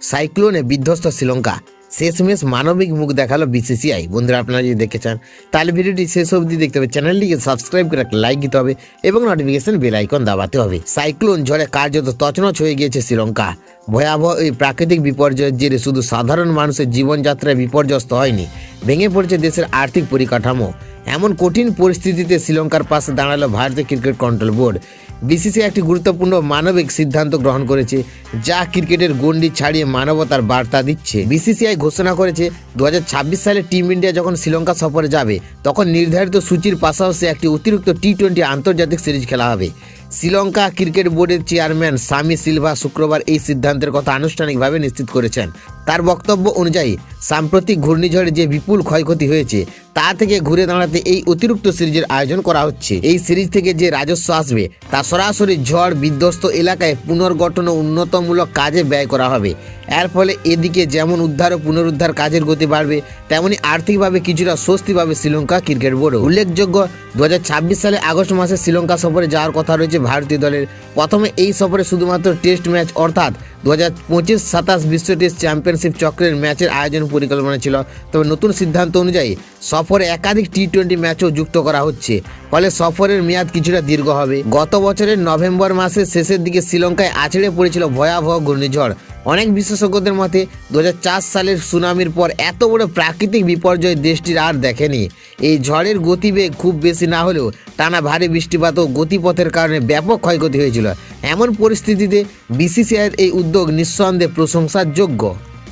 সাইক্লোনে বিধ্বস্ত শ্রীলঙ্কা, শেষমেশ মানবিক মুখ দেখালো বিসিসিআই। বন্ধুরা, আপনারা যদি দেখতে চান তাহলে ভিডিওটি শেষ অবধি দেখতে হবে, চ্যানেলটিকে সাবস্ক্রাইব করে লাইক দিতে হবে এবং নোটিফিকেশন বেল আইকন দাবাতে হবে। সাইক্লোন ঝড়ে কার্যত তছনছ হয়ে গিয়েছে শ্রীলঙ্কা। ভয়াবহ এই প্রাকৃতিক বিপর্যয়ের জেরে শুধু সাধারণ মানুষের জীবনযাত্রায় বিপর্যস্ত হয়নি, ভেঙে পড়েছে দেশের আর্থিক পরিকাঠামো। এমন কঠিন পরিস্থিতিতে শ্রীলঙ্কার পাশে দাঁড়ালো ভারতীয় ক্রিকেট কন্ট্রোল বোর্ড। বিসিসিআই একটি গুরুত্বপূর্ণ মানবিক সিদ্ধান্ত গ্রহণ করেছে, যা ক্রিকেটের গণ্ডি ছাড়িয়ে মানবতার বার্তা দিচ্ছে। বিসিসিআই ঘোষণা করেছে 2026 সালে টিম ইন্ডিয়া যখন শ্রীলঙ্কা সফরে যাবে, তখন নির্ধারিত সূচির পাশাপাশি একটি অতিরিক্ত টি-20 আন্তর্জাতিক সিরিজ খেলা হবে। শ্রীলঙ্কা ক্রিকেট বোর্ডের চেয়ারম্যান সামি সিলভা শুক্রবার এই সিদ্ধান্তের কথা আনুষ্ঠানিকভাবে নিশ্চিত করেছেন। তার বক্তব্য অনুযায়ী সাম্প্রতিক ঘূর্ণিঝড়ে যে বিপুল ক্ষয়ক্ষতি হয়েছে তা থেকে ঘুরে দাঁড়াতে এই অতিরিক্ত সিরিজের আয়োজন করা হচ্ছে। এই সিরিজ থেকে যে রাজস্ব আসবে তা সরাসরি ঝড় বিধ্বস্ত এলাকায় পুনর্গঠন ও উন্নতমূলক কাজে ব্যয় করা হবে। এর ফলে এদিকে যেমন উদ্ধার ও পুনরুদ্ধার কাজের গতি বাড়বে, তেমনি আর্থিকভাবে কিছুটা স্বস্তি পাবে শ্রীলঙ্কা ক্রিকেট বোর্ড। উল্লেখযোগ্য, 2026 সালে আগস্ট মাসে শ্রীলঙ্কা সফরে যাওয়ার কথা রয়েছে ভারতীয় দলের। প্রথমে এই সফরে শুধুমাত্র টেস্ট ম্যাচ অর্থাৎ 2025-27 বিশ্ব টেস্ট চ্যাম্পিয়নশিপ চক্রের ম্যাচের আয়োজন পরিকল্পনা ছিল। তবে নতুন সিদ্ধান্ত অনুযায়ী সফরে একাধিক টি-20 ম্যাচও যুক্ত করা হচ্ছে, ফলে সফরের মেয়াদ কিছুটা দীর্ঘ হবে। গত বছরের নভেম্বর মাসের শেষের দিকে শ্রীলঙ্কায় আছড়ে পড়েছিল ভয়াবহ ঘূর্ণিঝড়। অনেক বিশেষজ্ঞদের মতে 2004 সালের সুনামির পর এত বড় প্রাকৃতিক বিপর্যয় দেশটির আর দেখেনি। এই ঝড়ের গতিবেগ খুব বেশি না হলেও টানা ভারী বৃষ্টিপাত ও গতিপথের কারণে ব্যাপক ক্ষয়ক্ষতি হয়েছিল। এমন পরিস্থিতিতে বিসিসিআইয়ের এই উদ্যোগ নিঃসন্দেহে প্রশংসার যোগ্য।